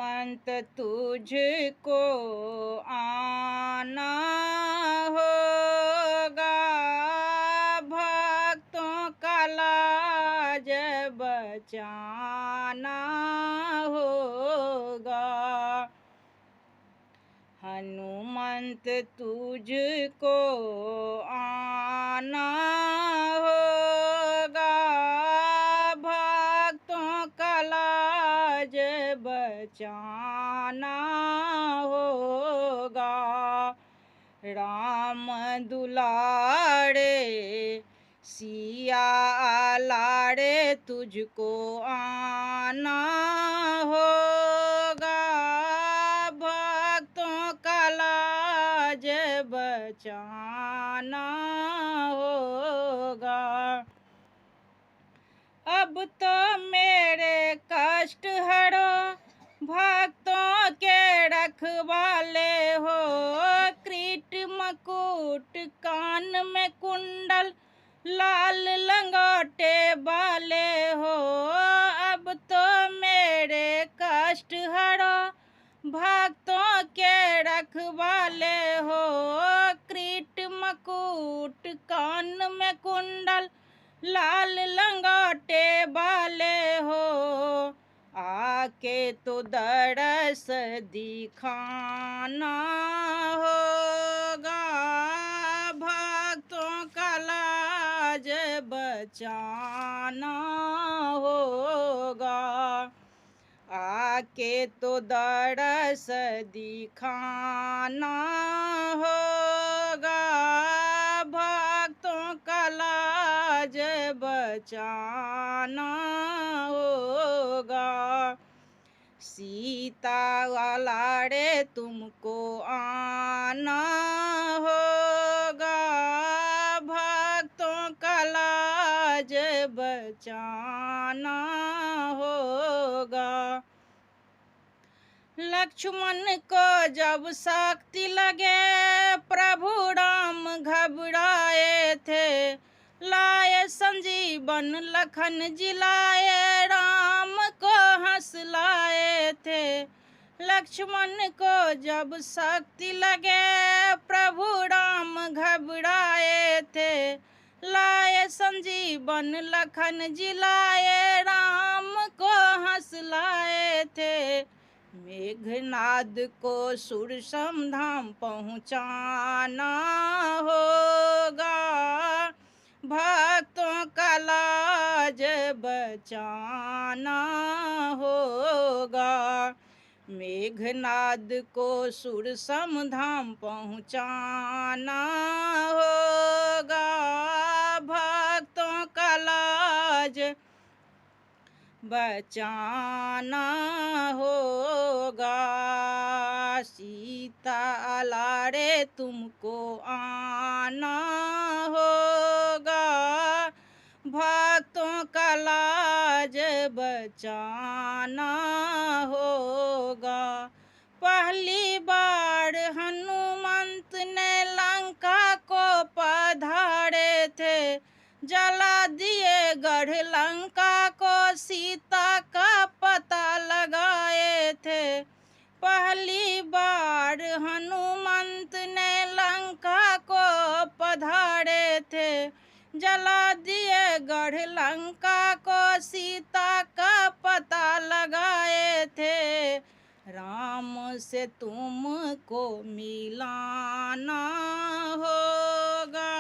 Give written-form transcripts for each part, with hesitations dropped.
हनुमंत तुझको आना होगा, भक्तों का लाज बचाना होगा। हनुमंत तुझको आना होगा, भक्तों का लाज बचाना होगा। राम दुलारे सिया लाड़े तुझको आना होगा, भक्तों का लाज बचाना होगा। अब तो मेरे कष्ट हरो, भक्तों के रखवाले हो। किरीट मकुट कान में कुंडल, लाल लंगोटे वाले हो। अब तो मेरे कष्ट हरो, भक्तों के रखवाले हो। किरीट मकुट कान में कुंडल, लाल लंगोटे वाले हो। आके तो दरस दिखाना होगा, भक्तों का लाज बचाना होगा। आके तो दरस दिखाना होगा, भक्तों का लाज बचाना होगा। सीता लाड़े तुमको आना होगा, भक्तों का लाज बचाना होगा। लक्ष्मण को जब शक्ति लगे, प्रभु राम घबराए थे। लाए संजीवन लखन जिलाए, राम को हंसलाए थे। लक्ष्मण को जब शक्ति लगे, प्रभु राम घबराए थे। लाए संजीवन लखन जिलाए, राम को हंसलाए थे। मेघनाद को सुरसम धाम पहुँचाना होगा, भक्तों का लाज बचाना होगा। मेघनाद को सुरसम धाम पहुँचाना होगा, भक्तों का लाज बचाना होगा। सीता लाड़े तुमको आना होगा, भक्तों का लाज बचाना होगा। पहली बार हनुमंत ने लंका को पधारे थे, जला दिए गढ़ लंका को, सीता का पता लगाए थे। पहली बार हनुमंत ने लंका को पधारे थे, जला दिए गढ़ लंका को, सीता का पता लगाए थे। राम से तुमको मिलाना होगा,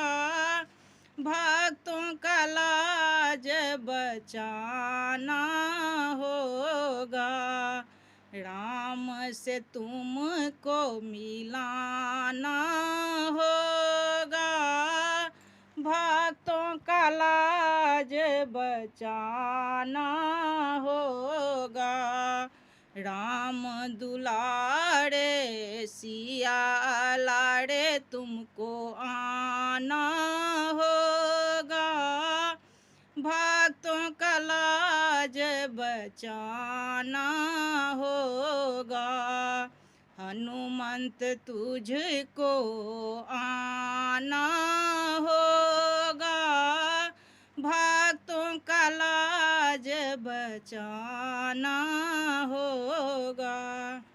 भक्तों का लाज बचाना होगा। राम से तुमको मिलाना होगा, भक्तों का लाज बचाना होगा। राम दुलारे सिया लाड़े तुमको आना होगा, भक्तों का लाज बचाना होगा। हनुमंत तुझको आना होगा, भक्तों का लाज बचाना होगा। होगा।